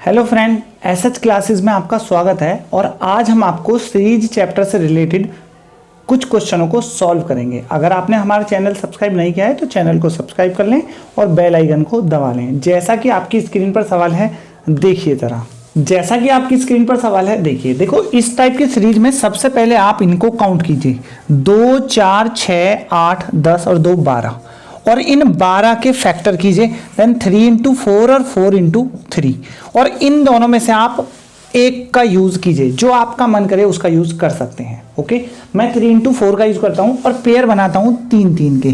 Hello friend, SH classes में आपका स्वागत है। और आज हम आपको सीरीज चैप्टर से रिलेटेड कुछ क्वेश्चनों को सॉल्व करेंगे। अगर आपने हमारा चैनल सब्सक्राइब नहीं किया है तो चैनल को सब्सक्राइब कर लें और बेल आइकन को दबा लें। जैसा कि आपकी स्क्रीन पर सवाल है, देखिए ज़रा। जैसा कि आपकी स्क्रीन पर सवाल है, देखिए। देखो, इस टाइप की सीरीज में सबसे पहले आप इनको काउंट कीजिए। 2, 4, 6, 8, 10 और 2, 12। और इन 12 के फैक्टर कीजिए। देन 3 इंटू 4 और 4 इंटू 3। और इन दोनों में से आप एक का यूज कीजिए, जो आपका मन करे उसका यूज कर सकते हैं। ओके, मैं 3 इंटू 4 का यूज करता हूं और पेयर बनाता हूं 3-3 के।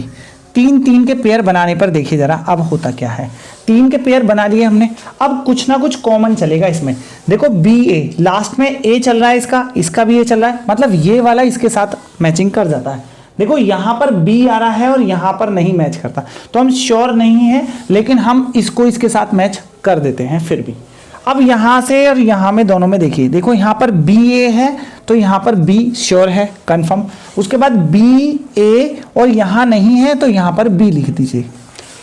3-3 के पेयर बनाने पर देखिए जरा अब होता क्या है। 3 के पेयर बना लिए हमने। अब कुछ ना कुछ कॉमन चलेगा इसमें। देखो, बी ए, लास्ट में ए चल रहा है, इसका भी ए चल रहा है, मतलब ये वाला इसके साथ मैचिंग कर जाता है। देखो, यहां पर बी आ रहा है और यहां पर नहीं मैच करता, तो हम श्योर नहीं है, लेकिन हम इसको इसके साथ मैच कर देते हैं फिर भी। अब यहां से और यहां में दोनों में देखिए, देखो यहां पर बी ए है तो यहां पर बी श्योर है, कंफर्म। उसके बाद बी ए और यहां नहीं है तो यहां पर बी लिख दीजिए,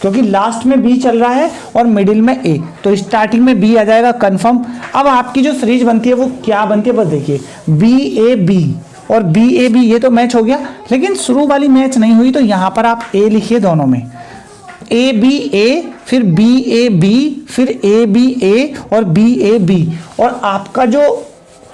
क्योंकि लास्ट में बी चल रहा है और मिडिल में ए, तो स्टार्टिंग में बी आ जाएगा, कंफर्म। अब आपकी जो सीरीज बनती है वो क्या बनती है, बस देखिए, बी ए बी और बी ए बी, ये तो मैच हो गया। लेकिन शुरू वाली मैच नहीं हुई, तो यहां पर आप ए लिखिए दोनों में, ए बी ए, फिर बी ए बी, फिर ए बी ए और बी ए बी। और आपका जो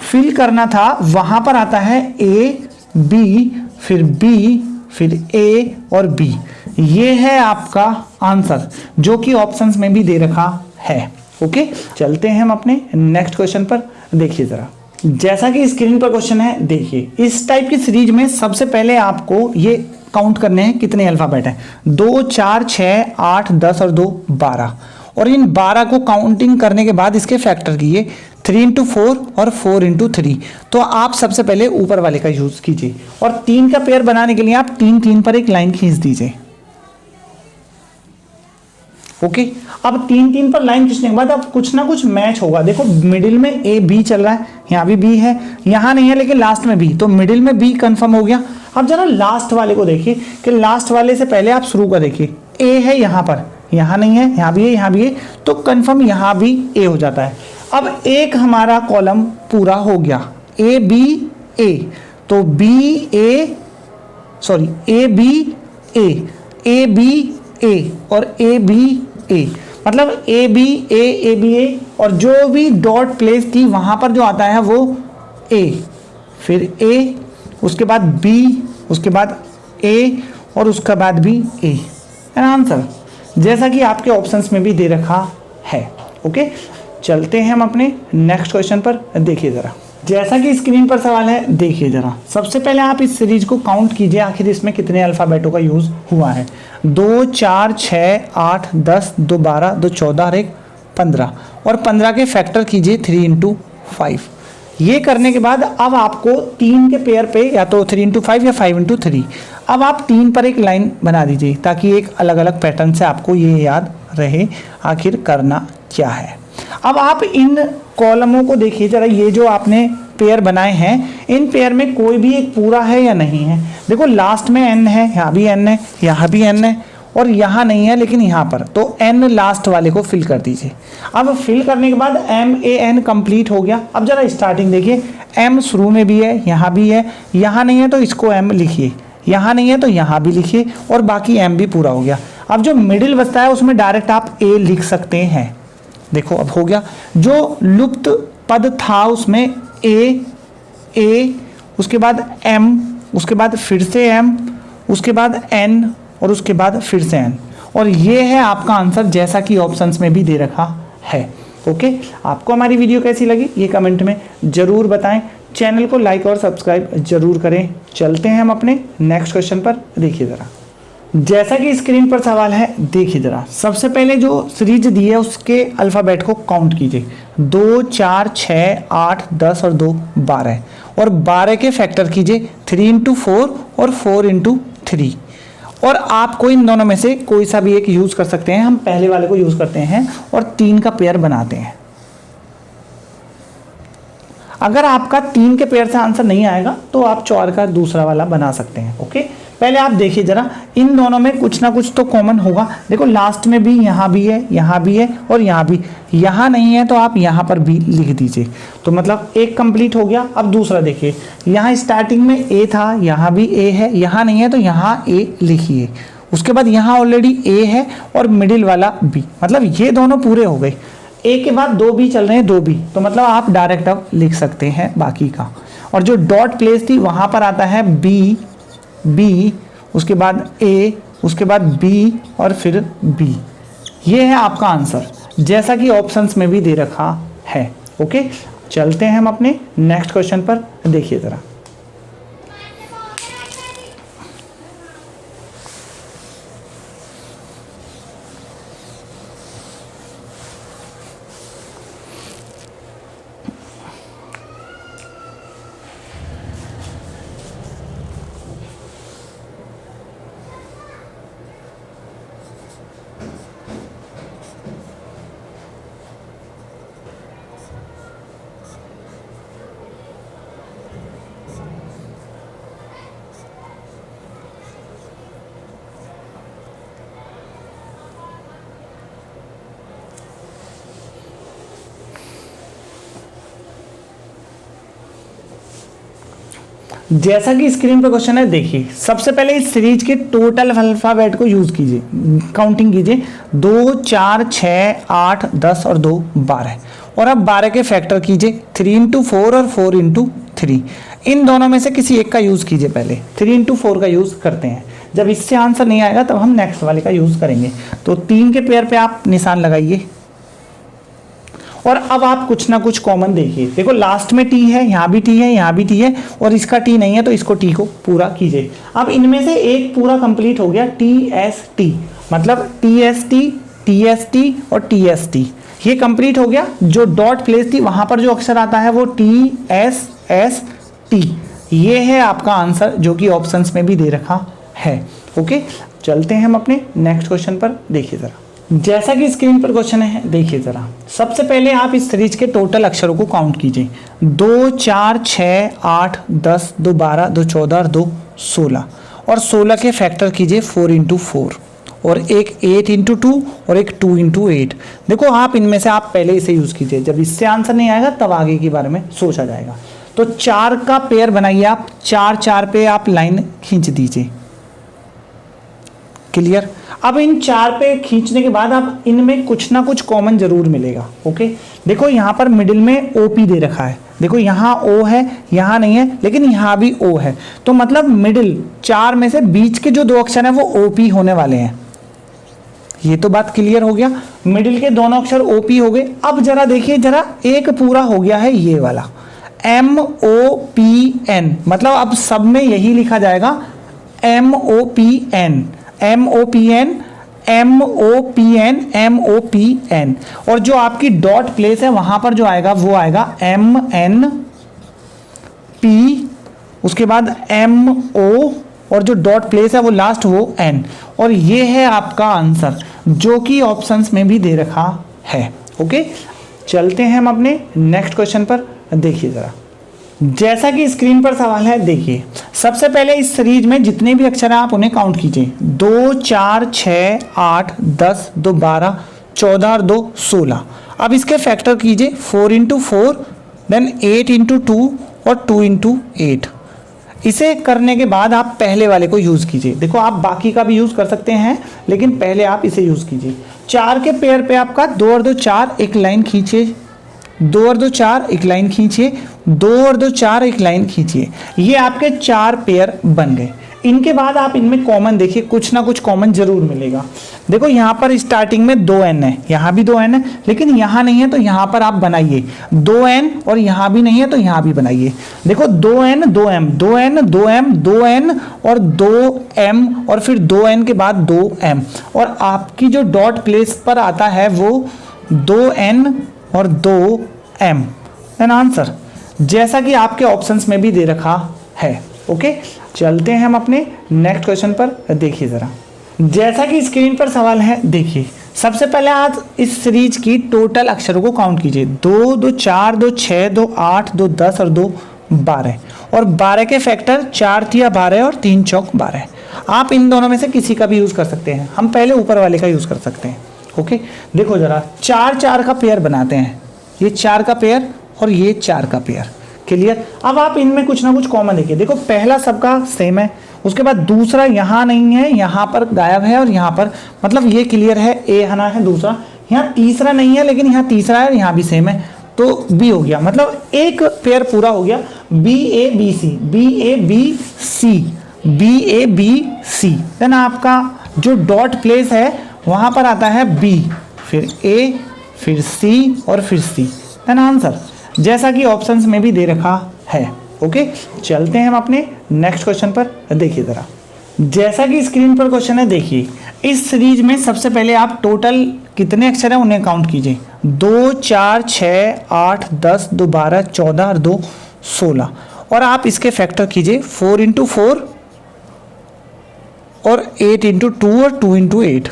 फिल करना था वहां पर आता है ए बी, फिर बी, फिर ए और बी। ये है आपका आंसर, जो कि ऑप्शंस में भी दे रखा है। ओके, चलते हैं हम अपने नेक्स्ट क्वेश्चन पर। देखिए जरा, जैसा कि स्क्रीन पर क्वेश्चन है, देखिए। इस टाइप की सीरीज में सबसे पहले आपको ये काउंट करने हैं कितने अल्फाबेट हैं। 2, 4, 6, 8, 10 और 2, 12। और इन 12 को काउंटिंग करने के बाद इसके फैक्टर कीजिए, 3 इंटू 4 और 4 इंटू 3। तो आप सबसे पहले ऊपर वाले का यूज कीजिए और 3 का पेयर बनाने के लिए आप 3-3 पर एक लाइन खींच दीजिए। ओके, अब 3-3 पर लाइन खींचने के बाद अब कुछ ना कुछ मैच होगा। देखो, मिडिल में ए बी चल रहा है, यहाँ भी बी है, यहाँ नहीं है लेकिन लास्ट में बी, तो मिडिल में बी कंफर्म हो गया। अब जरा लास्ट वाले को देखिए कि लास्ट वाले से पहले आप शुरू का देखिए, ए है यहाँ पर, यहाँ नहीं है, यहाँ भी है, यहाँ भी है, तो कंफर्म यहाँ भी ए हो जाता है। अब एक हमारा कॉलम पूरा हो गया, ए बी ए, तो B A, sorry, A B A B A और ए बी ए, मतलब ए बी ए और जो भी डॉट प्लेस थी वहां पर जो आता है वो ए, फिर ए, उसके बाद बी, उसके बाद ए और उसके बाद भी ए। आंसर जैसा कि आपके ऑप्शंस में भी दे रखा है। ओके, चलते हैं हम अपने नेक्स्ट क्वेश्चन पर। देखिए जरा, जैसा कि स्क्रीन पर सवाल है, देखिए जरा। सबसे पहले आप इस सीरीज को काउंट कीजिए, आखिर इसमें कितने अल्फाबेटों का यूज हुआ है। 2, 4, 6, 8, 10, 2, 12, 2, 14 और 1, 15। और 15 के फैक्टर कीजिए 3 इंटू 5। ये करने के बाद अब आपको 3 के पेयर पे या तो 3 इंटू 5 या 5 इंटू 3। अब आप 3 पर एक लाइन बना दीजिए, ताकि एक अलग अलग पैटर्न से आपको ये याद रहे आखिर करना क्या है। अब आप इन कॉलमों को देखिए जरा, ये जो आपने पेयर बनाए हैं, इन पेयर में कोई भी एक पूरा है या नहीं है। देखो, लास्ट में एन है, यहाँ भी एन है, यहाँ भी एन है और यहाँ नहीं है लेकिन यहाँ पर, तो एन लास्ट वाले को फिल कर दीजिए। अब फिल करने के बाद एम ए एन कंप्लीट हो गया। अब जरा स्टार्टिंग देखिए, एम शुरू में भी है, यहाँ भी है, यहाँ नहीं है तो इसको एम लिखिए, यहाँ नहीं है तो यहाँ भी लिखिए और बाकी एम भी पूरा हो गया। अब जो मिडिल बचता है उसमें डायरेक्ट आप ए लिख सकते हैं। देखो, अब हो गया। जो लुप्त पद था उसमें ए, उसके बाद एम, उसके बाद फिर से एम, उसके बाद एन और उसके बाद फिर से एन। और ये है आपका आंसर, जैसा कि ऑप्शंस में भी दे रखा है। ओके, आपको हमारी वीडियो कैसी लगी ये कमेंट में जरूर बताएं। चैनल को लाइक और सब्सक्राइब जरूर करें। चलते हैं हम अपने नेक्स्ट क्वेश्चन पर। देखिए जरा, जैसा कि स्क्रीन पर सवाल है, देखिए जरा। सबसे पहले जो सीरीज दी है उसके अल्फाबेट को काउंट कीजिए। 2, 4, 6, 8, 10 और 2, 12। और 12 के फैक्टर कीजिए 3 इंटू 4 और 4 इंटू 3। और आपको इन दोनों में से कोई सा भी एक यूज कर सकते हैं। हम पहले वाले को यूज करते हैं और 3 का पेयर बनाते हैं। अगर आपका 3 के पेयर से आंसर नहीं आएगा तो आप 4 का दूसरा वाला बना सकते हैं। ओके, पहले आप देखिए जरा, इन दोनों में कुछ ना कुछ तो कॉमन होगा। देखो लास्ट में भी, यहाँ भी है, यहाँ भी है और यहाँ भी, यहाँ नहीं है तो आप यहाँ पर भी लिख दीजिए। तो मतलब एक कंप्लीट हो गया। अब दूसरा देखिए, यहाँ स्टार्टिंग में ए था, यहाँ भी ए है, यहाँ नहीं है तो यहाँ ए लिखिए। उसके बाद यहाँ ऑलरेडी ए है और मिडिल वाला बी, मतलब ये दोनों पूरे हो गए। ए के बाद दो बी चल रहे हैं, दो बी, तो मतलब आप डायरेक्ट अब लिख सकते हैं बाकी का। और जो डॉट प्लेस थी वहां पर आता है बी, बी, उसके बाद ए, उसके बाद बी और फिर बी। ये है आपका आंसर, जैसा कि ऑप्शंस में भी दे रखा है। ओके, चलते हैं हम अपने नेक्स्ट क्वेश्चन पर। देखिए जरा, जैसा कि स्क्रीन पर क्वेश्चन है, देखिए सबसे पहले इस सीरीज के टोटल अल्फाबेट को यूज कीजिए, काउंटिंग कीजिए। 2, 4, 6, 8, 10 और 2, 12। और अब 12 के फैक्टर कीजिए, 3 इंटू 4 और 4 इंटू 3। इन दोनों में से किसी एक का यूज कीजिए। पहले 3 इंटू 4 का यूज करते हैं। जब इससे आंसर नहीं आएगा तब हम नेक्स्ट वाले का यूज करेंगे। तो 3 के पेयर पे आप निशान लगाइए। और अब आप कुछ ना कुछ कॉमन देखिए। देखो लास्ट में टी है, यहाँ भी टी है, यहाँ भी टी है और इसका टी नहीं है तो इसको टी को पूरा कीजिए। अब इनमें से एक पूरा कंप्लीट हो गया, टी एस टी, मतलब टी एस टी और टी एस टी, ये कंप्लीट हो गया। जो डॉट प्लेस थी वहां पर जो अक्षर आता है वो टी एस टी। ये है आपका आंसर, जो कि ऑप्शंस में भी दे रखा है। ओके, चलते हैं हम अपने नेक्स्ट क्वेश्चन पर। देखिए जरा, जैसा कि स्क्रीन पर क्वेश्चन है, देखिए जरा, सबसे पहले आप इस सीरीज के टोटल अक्षरों को काउंट कीजिए। 2, 4, 6, 8, 10, 2, 12, 2, 14 और 2, 16। और 16 के फैक्टर कीजिए 4 इंटू 4 और एक 8 इंटू 2 और एक 2 इंटू 8। देखो आप इनमें से आप पहले इसे यूज कीजिए। जब इससे आंसर नहीं आएगा तब आगे के बारे में सोचा जाएगा। तो 4 का पेयर बनाइए आप, 4 4 पे आप लाइन खींच दीजिए। क्लियर। अब इन 4 पे खींचने के बाद आप इनमें कुछ ना कुछ कॉमन जरूर मिलेगा। ओके, देखो यहाँ पर मिडिल में ओपी दे रखा है। देखो यहाँ ओ है, यहाँ नहीं है, लेकिन यहाँ भी ओ है। तो मतलब मिडिल 4 में से बीच के जो 2 अक्षर हैं वो ओपी होने वाले हैं। ये तो बात क्लियर हो गया, मिडिल के दोनों अक्षर ओपी हो गए। अब जरा देखिए, जरा एक पूरा हो गया है ये वाला, MOPN, मतलब अब सब में यही लिखा जाएगा MOPN, MOPN, MOPN, MOPN। और जो आपकी डॉट प्लेस है वहां पर जो आएगा वो आएगा MNP, उसके बाद MO और जो डॉट प्लेस है वो लास्ट वो N। और ये है आपका आंसर, जो कि ऑप्शंस में भी दे रखा है। ओके, चलते हैं हम अपने नेक्स्ट क्वेश्चन पर। देखिए जरा, जैसा कि स्क्रीन पर सवाल है, देखिए सबसे पहले इस सीरीज में जितने भी अक्षर हैं आप उन्हें काउंट कीजिए। 2, 4, 6, 8, 10, 2, 12, 14 और 2, 16। अब इसके फैक्टर कीजिए 4 इंटू 4, देन 8 इंटू 2 और 2 इंटू 8। इसे करने के बाद आप पहले वाले को यूज कीजिए। देखो आप बाकी का भी यूज कर सकते हैं, लेकिन पहले आप इसे यूज कीजिए। 4 के पेयर पे आपका 2 और 2 4, एक लाइन खींचिए। 2 और 2 4, एक लाइन खींचिए। 2 और 2 4, एक लाइन खींचिए। ये आपके 4 पेयर बन गए। इनके बाद आप इनमें कॉमन देखिए, कुछ ना कुछ कॉमन जरूर मिलेगा। देखो यहाँ पर स्टार्टिंग में 2N है, यहाँ भी 2N है, लेकिन यहाँ नहीं है तो यहाँ पर आप बनाइए 2N, और यहाँ भी नहीं है तो यहाँ भी बनाइए। देखो 2N 2M, 2N 2M, 2N और 2M और फिर 2N के बाद 2M, और आपकी जो डॉट प्लेस पर आता है वो 2N और 2M एन आंसर, जैसा कि आपके ऑप्शंस में भी दे रखा है। ओके, चलते हैं हम अपने नेक्स्ट क्वेश्चन पर। देखिए जरा, जैसा कि स्क्रीन पर सवाल है, देखिए सबसे पहले आप इस सीरीज की टोटल अक्षरों को काउंट कीजिए। 2 2 4 2 6 2 8 2 10 और 2 12। और 12 के फैक्टर 4 3 12 और 3 चौक 12। आप इन दोनों में से किसी का भी यूज़ कर सकते हैं, हम पहले ऊपर वाले का यूज़ कर सकते हैं। ओके, देखो ज़रा 4 का पेयर बनाते हैं, ये 4 का पेयर और ये 4 का पेयर। क्लियर। अब आप इनमें कुछ ना कुछ कॉमन देखिए, देखो पहला सबका सेम है, उसके बाद दूसरा यहाँ नहीं है, यहाँ पर गायब है और यहाँ पर, मतलब ये क्लियर है, ए आना है दूसरा। यहाँ तीसरा नहीं है लेकिन यहाँ तीसरा है, यहाँ भी सेम है, तो बी हो गया, मतलब एक पेयर पूरा हो गया। B A B C, B A B C, B A B C. Then आपका जो डॉट प्लेस है वहाँ पर आता है बी, फिर ए, फिर सी और फिर सी। देन आंसर जैसा कि ऑप्शंस में भी दे रखा है। ओके, चलते हैं हम अपने नेक्स्ट क्वेश्चन पर। देखिए ज़रा, जैसा कि स्क्रीन पर क्वेश्चन है, देखिए इस सीरीज में सबसे पहले आप टोटल कितने अक्षर हैं उन्हें काउंट कीजिए। 2 4 6 8 10 2 12 14 और 2 16, और आप इसके फैक्टर कीजिए 4 × 4 और 8 × 2 और 2 × 8।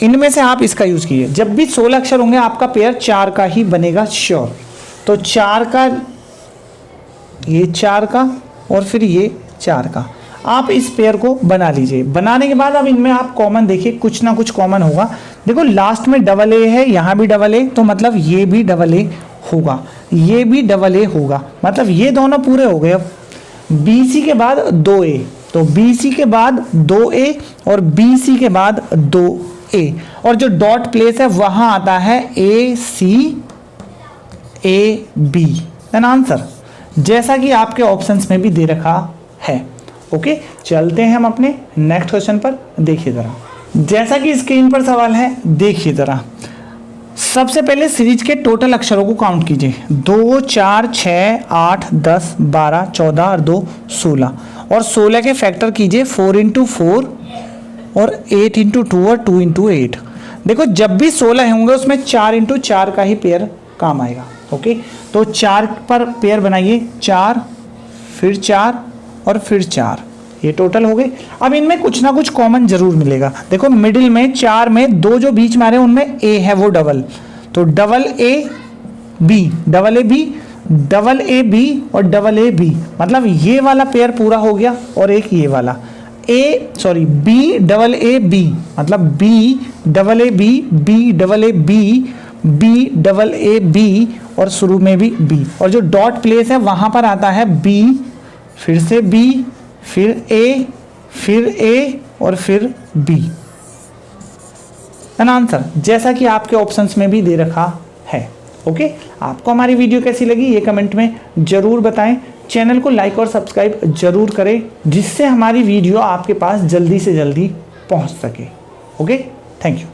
इनमें से आप इसका यूज कीजिए। जब भी 16 अक्षर होंगे आपका पेयर 4 का ही बनेगा श्योर। तो 4 का, ये 4 का और फिर ये 4 का, आप इस पेयर को बना लीजिए। बनाने के बाद अब इनमें आप कॉमन देखिए, कुछ ना कुछ कॉमन होगा। देखो लास्ट में डबल ए है, यहाँ भी डबल ए, तो मतलब ये भी डबल ए होगा, ये भी डबल ए होगा, मतलब ये दोनों पूरे हो गए। अब बी सी के बाद 2a, तो बी सी के बाद 2a और बी सी के बाद 2a, और जो डॉट प्लेस है वहां आता है ए सी ए बी। देन आंसर जैसा कि आपके ऑप्शंस में भी दे रखा है। ओके, चलते हैं हम अपने नेक्स्ट क्वेश्चन पर। देखिए ज़रा, जैसा कि स्क्रीन पर सवाल है, देखिए ज़रा, सबसे पहले सीरीज के टोटल अक्षरों को काउंट कीजिए। 2 4 6 8 10 12 14 और 2 16, और 16 के फैक्टर कीजिए 4 × 4 और 8 × 2 और 2 × 8। देखो जब भी 16 होंगे उसमें 4 × 4 का ही पेयर काम आएगा। ओके, तो 4 पर पेयर बनाइए, 4 फिर 4 और फिर 4, ये टोटल हो गए। अब इनमें कुछ ना कुछ कॉमन जरूर मिलेगा। देखो मिडिल में 4 में 2 जो बीच में आ रहे हैं उनमें ए है, वो डबल, तो double A B, double A B, double A B और डबल ए बी, मतलब ये वाला पेयर पूरा हो गया। और एक ये वाला बी डबल ए बी, मतलब B double A B, B double A B, B double A B और शुरू में भी बी, और जो डॉट प्लेस है वहां पर आता है बी, फिर से बी, फिर ए और फिर बी। आंसर जैसा कि आपके ऑप्शंस में भी दे रखा है। ओके, आपको हमारी वीडियो कैसी लगी ये कमेंट में जरूर बताएं। चैनल को लाइक और सब्सक्राइब जरूर करें, जिससे हमारी वीडियो आपके पास जल्दी से जल्दी पहुंच सके। Okay, thank you.